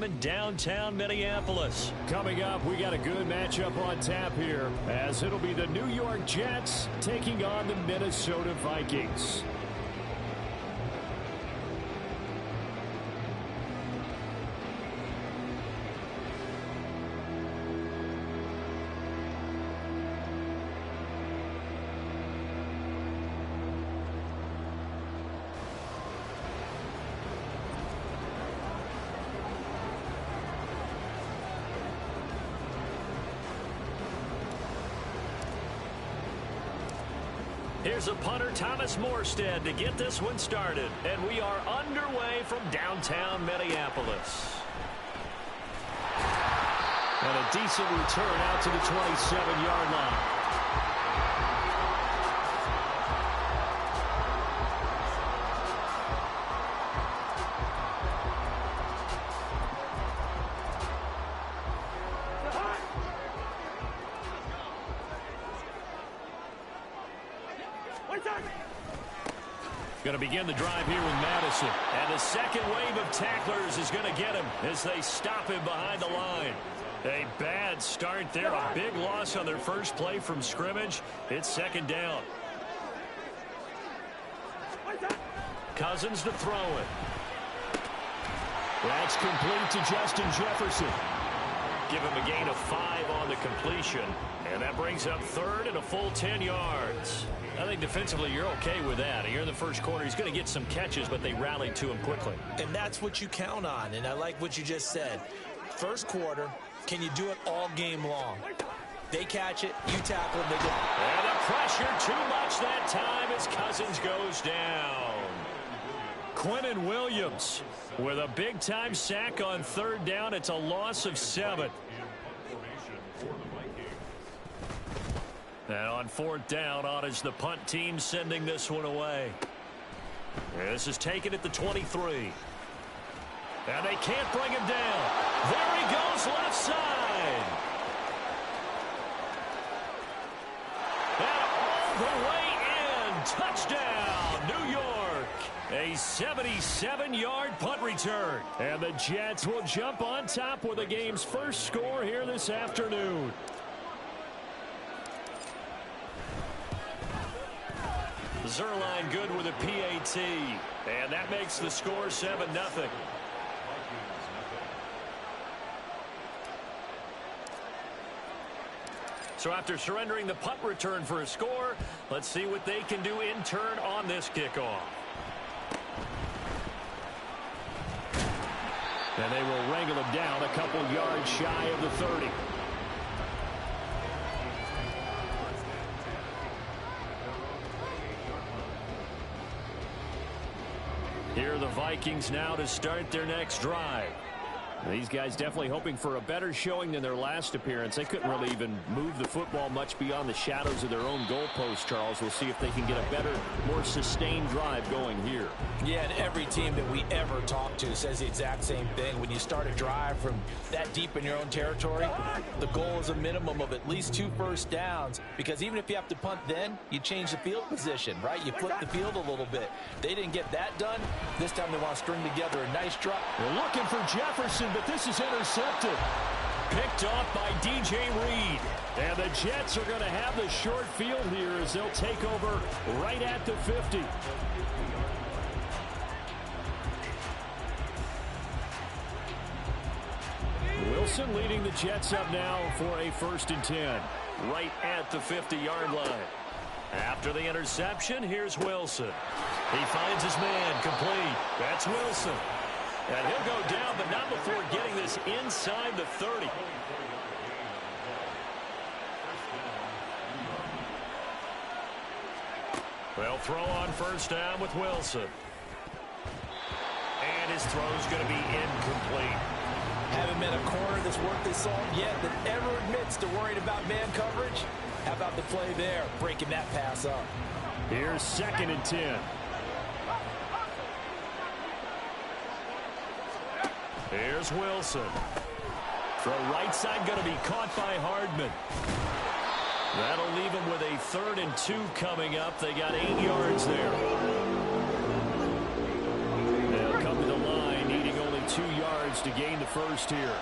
In downtown Minneapolis. Coming up, we got a good matchup on tap here, as it'll be the New York Jets taking on the Minnesota Vikings. Here's a punter, Thomas Morstead, to get this one started. And we are underway from downtown Minneapolis. And a decent return out to the 27-yard line. Going to begin the drive here with Madison. And the second wave of tacklers is going to get him as they stop him behind the line. A bad start there. A big loss on their first play from scrimmage. It's second down. Cousins to throw it. That's complete to Justin Jefferson. Give him a gain of 5 on the completion. And that brings up third and a full 10 yards. I think defensively you're okay with that. Here in the first quarter, he's going to get some catches, but they rallied to him quickly. And that's what you count on, and I like what you just said. First quarter, can you do it all game long? They catch it, you tackle them, they go. And the pressure too much that time as Cousins goes down. Quinnen Williams with a big-time sack on third down. It's a loss of 7. And on fourth down, on is the punt team sending this one away. This is taken at the 23. And they can't bring him down. There he goes, left side. And all the way in. Touchdown, New York. A 77-yard punt return. And the Jets will jump on top with the game's first score here this afternoon. Zerline good with a PAT. And that makes the score 7-0. So after surrendering the punt return for a score, let's see what they can do in turn on this kickoff. And they will wrangle him down a couple yards shy of the 30. Here are the Vikings now to start their next drive. These guys definitely hoping for a better showing than their last appearance. They couldn't really even move the football much beyond the shadows of their own goalpost, Charles. We'll see if they can get a better, more sustained drive going here. Yeah, and every team that we ever talk to says the exact same thing. When you start a drive from that deep in your own territory, the goal is a minimum of at least 2 first downs, because even if you have to punt then, you change the field position, right? You flip the field a little bit. They didn't get that done. This time they want to string together a nice drive. We're looking for Jefferson, but this is intercepted. Picked off by DJ Reed. And the Jets are going to have the short field here as they'll take over right at the 50. Wilson leading the Jets up now for a 1st and 10. Right at the 50-yard line. After the interception, here's Wilson. He finds his man complete. That's Wilson. And he'll go down, but not before getting this inside the 30. They'll throw on first down with Wilson. And his throw's going to be incomplete. Haven't met a corner that's worth his salt yet that ever admits to worrying about man coverage. How about the play there, breaking that pass up? Here's 2nd and 10. Here's Wilson. Throw right side going to be caught by Hardman. That'll leave him with a 3rd and 2 coming up. They got 8 yards there. They'll come to the line needing only 2 yards looks to gain the first here.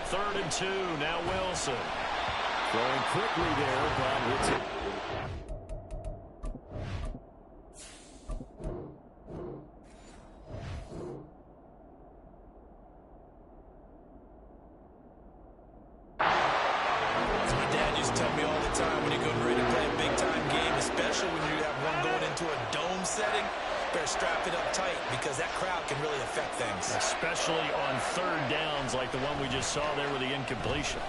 3rd and 2. Now Wilson. Throwing quickly there, but it's it. Strap it up tight because that crowd can really affect things. Especially on 3rd downs like the one we just saw there with the incompletion.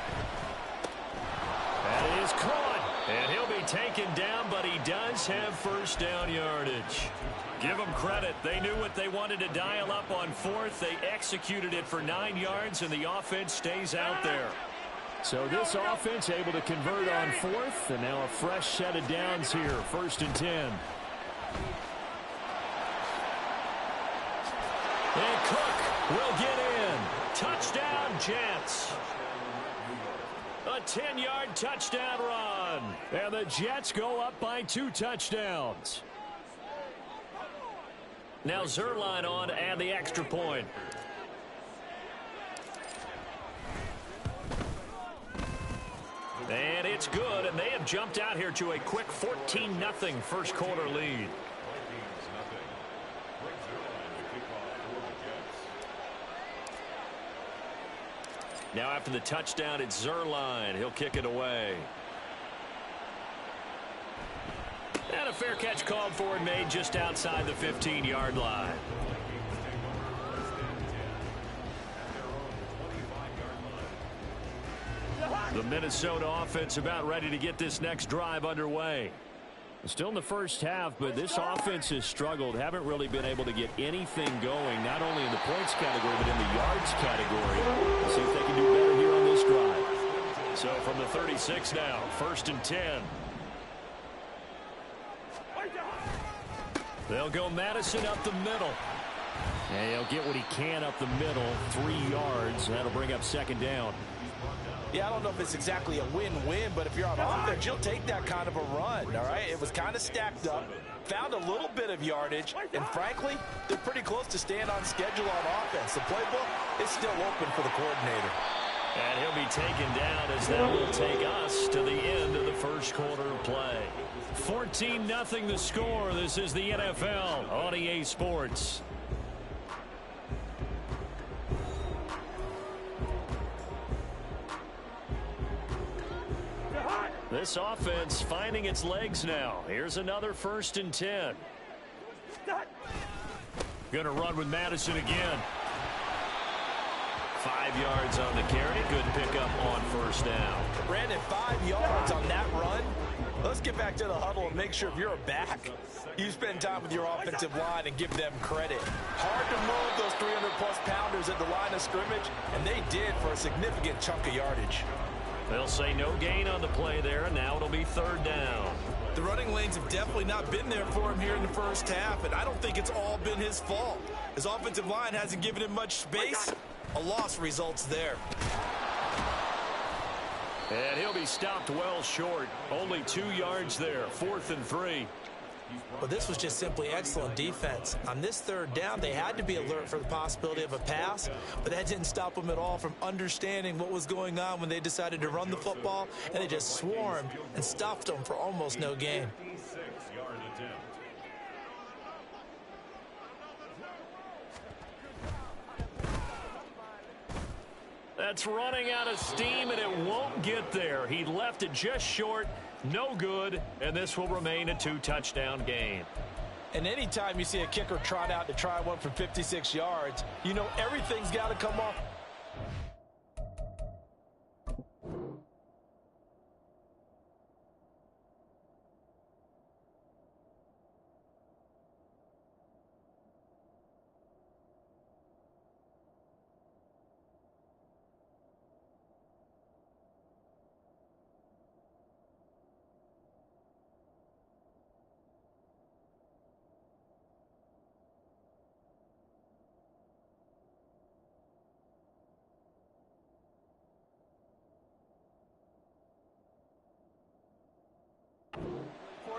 That is caught. And he'll be taken down, but he does have 1st down yardage. Give them credit. They knew what they wanted to dial up on 4th. They executed it for 9 yards, and the offense stays out there. So this offense able to convert on 4th, and now a fresh set of downs here. 1st and 10. And Cook will get in. Touchdown, Jets. A 10-yard touchdown run. And the Jets go up by 2 touchdowns. Now Zerline on to add the extra point. And it's good, and they have jumped out here to a quick 14-0 first quarter lead. Now after the touchdown, it's Zerline. He'll kick it away. And a fair catch called for and made just outside the 15-yard line. The Minnesota offense about ready to get this next drive underway. Still in the first half, but this offense has struggled. Haven't really been able to get anything going, not only in the points category, but in the yards category. Let's see if they can do better here on this drive. So from the 36 now, 1st and 10. They'll go Madison up the middle. And he'll get what he can up the middle, 3 yards. That'll bring up 2nd down. Yeah, I don't know if it's exactly a win-win, but if you're on offense, you'll take that kind of a run, all right? It was kind of stacked up, found a little bit of yardage, and frankly, they're pretty close to staying on schedule on offense. The playbook is still open for the coordinator. And he'll be taken down as that will take us to the end of the first quarter of play. 14-0 the score. This is the NFL on EA Sports. This offense finding its legs now. Here's another 1st and 10. Going to run with Madison again. 5 yards on the carry. Good pickup on 1st down. Brandon, 5 yards on that run. Let's get back to the huddle and make sure if you're a back, you spend time with your offensive line and give them credit. Hard to move those 300-plus pounders at the line of scrimmage, and they did for a significant chunk of yardage. They'll say no gain on the play there, and now it'll be 3rd down. The running lanes have definitely not been there for him here in the first half, and I don't think it's all been his fault. His offensive line hasn't given him much space. A loss results there. And he'll be stopped well short. Only 2 yards there. 4th and 3. Well, this was just simply excellent defense. On this 3rd down, they had to be alert for the possibility of a pass, but that didn't stop them at all from understanding what was going on when they decided to run the football, and they just swarmed and stopped them for almost no gain. That's running out of steam, and it won't get there. He left it just short. No good, and this will remain a 2-touchdown game. And anytime you see a kicker trot out to try one from 56 yards, you know everything's got to come off.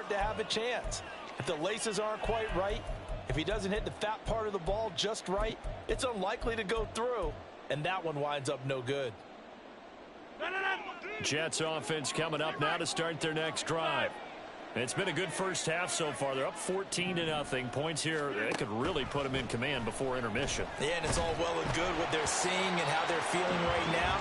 To have a chance. If the laces aren't quite right, If he doesn't hit the fat part of the ball just right, it's unlikely to go through, and that one winds up no good. Jets offense coming up now to start their next drive. It's been a good first half so far. They're up 14-0. Points here, they could really put them in command before intermission. Yeah, and it's all well and good what they're seeing and how they're feeling right now.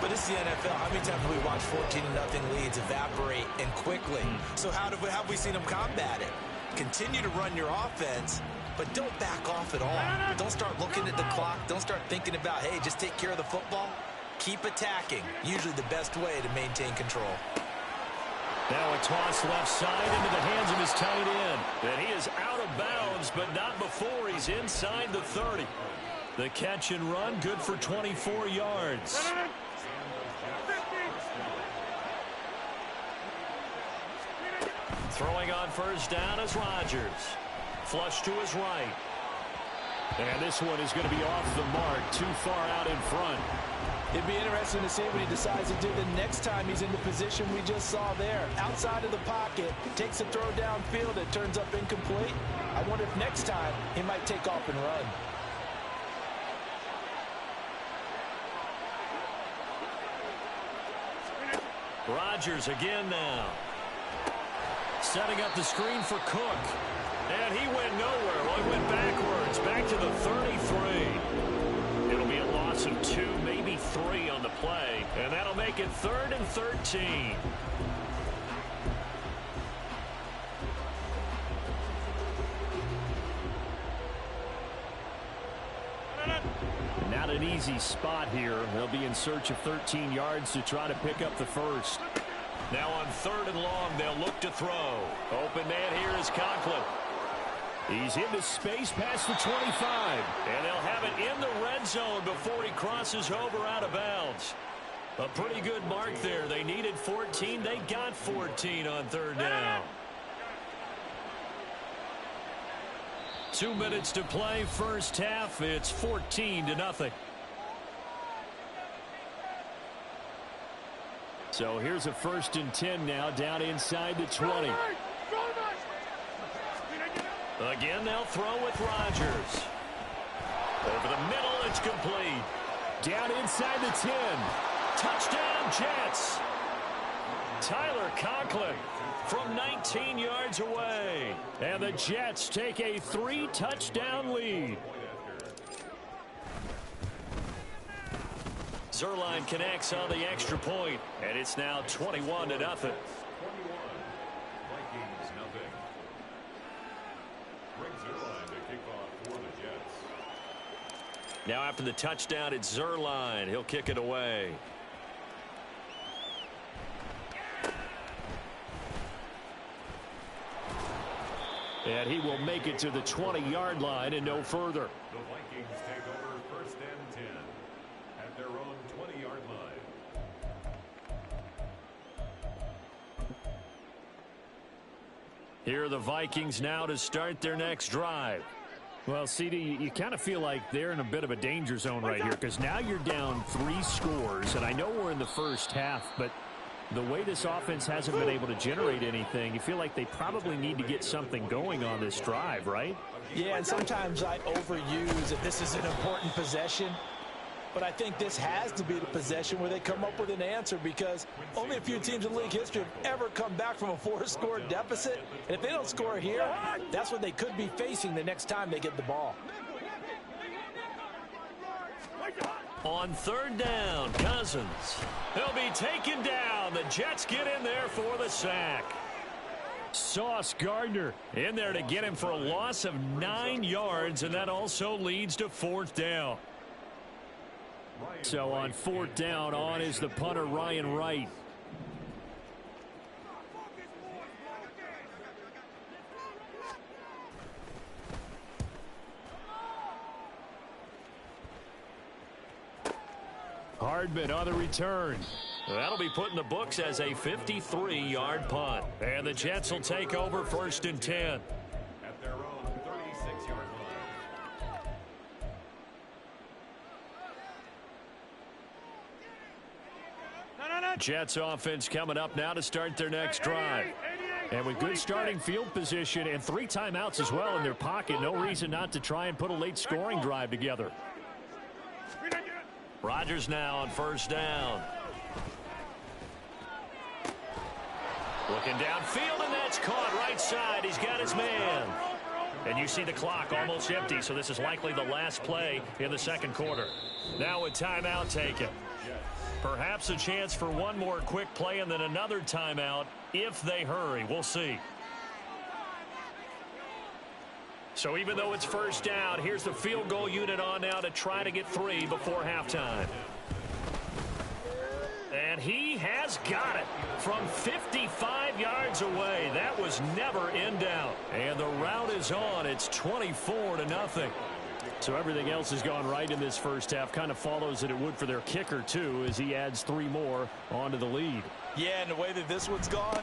But it's the NFL. How many times have we watched 14-0 leads evaporate and quickly? So how have we seen them combat it? Continue to run your offense, but don't back off at all. Don't start looking at the clock. Don't start thinking about, hey, just take care of the football. Keep attacking. Usually the best way to maintain control. Now a toss left side into the hands of his tight end. And he is out of bounds, but not before he's inside the 30. The catch and run, good for 24 yards. Throwing on first down is Rodgers. Flush to his right. And this one is going to be off the mark, too far out in front. It'd be interesting to see what he decides to do the next time he's in the position we just saw there. Outside of the pocket, takes a throw downfield, it turns up incomplete. I wonder if next time he might take off and run. Rodgers again now. Setting up the screen for Cook. And he went nowhere. Well, he went backwards, back to the 33. It'll be a loss of 2, maybe 3 on the play. And that'll make it 3rd and 13. Not an easy spot here. They'll be in search of 13 yards to try to pick up the first. Now on 3rd and long, they'll look to throw. Open man here is Conklin. He's into space past the 25. And they'll have it in the red zone before he crosses over out of bounds. A pretty good mark there. They needed 14. They got 14 on 3rd down. 2 minutes to play first half. It's 14-0. So here's a 1st and 10 now down inside the 20. Again, they'll throw with Rodgers. Over the middle, it's complete. Down inside the 10. Touchdown, Jets. Tyler Conklin from 19 yards away. And the Jets take a 3-touchdown lead. Zerline connects on the extra point, and it's now 21-0. Now after the touchdown, it's Zerline. He'll kick it away. And he will make it to the 20-yard line and no further. The Vikings take over 1st and 10 at their own 20-yard line. Here are the Vikings now to start their next drive. Well, CD, you kind of feel like they're in a bit of a danger zone right here because now you're down 3 scores, and I know we're in the first half, but the way this offense hasn't been able to generate anything, you feel like they probably need to get something going on this drive, right? Yeah, and sometimes I overuse that this is an important possession. But I think this has to be the possession where they come up with an answer because only a few teams in league history have ever come back from a 4-score deficit. And if they don't score here, that's what they could be facing the next time they get the ball. On 3rd down, Cousins. He'll be taken down. The Jets get in there for the sack. Sauce Gardner in there to get him for a loss of 9 yards, and that also leads to 4th down. So on 4th down, on is the punter, Ryan Wright. Hardman on the return. That'll be put in the books as a 53-yard punt. And the Jets will take over 1st and 10. At their own 36-yard line. Jets offense coming up now to start their next drive. And with good starting field position and 3 timeouts as well in their pocket, no reason not to try and put a late scoring drive together. Rodgers now on first down. Looking downfield, and that's caught right side. He's got his man. And you see the clock almost empty, so this is likely the last play in the second quarter. Now a timeout taken. Perhaps a chance for one more quick play and then another timeout if they hurry. We'll see. So even though it's first down, here's the field goal unit on now to try to get 3 before halftime. And he has got it from 55 yards away. That was never in doubt. And the route is on. It's 24-0. So everything else has gone right in this first half. Kind of follows that it would for their kicker, too, as he adds 3 more onto the lead. Yeah, and the way that this one's gone,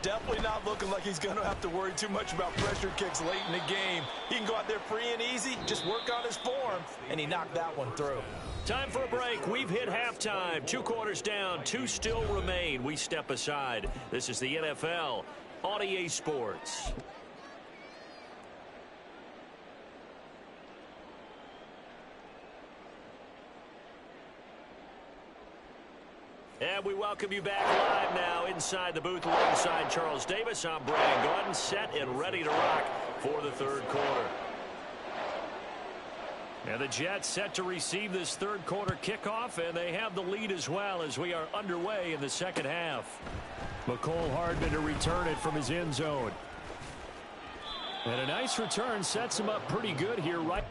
definitely not looking like he's going to have to worry too much about pressure kicks late in the game. He can go out there free and easy, just work on his form, and he knocked that one through. Time for a break. We've hit halftime. 2 quarters down, 2 still remain. We step aside. This is the NFL on EA Sports. And we welcome you back live now inside the booth alongside Charles Davis. I'm Brian Gordon, set and ready to rock for the third quarter. And the Jets set to receive this third quarter kickoff, and they have the lead as well as we are underway in the second half. McCole Hardman to return it from his end zone. And a nice return sets him up pretty good here right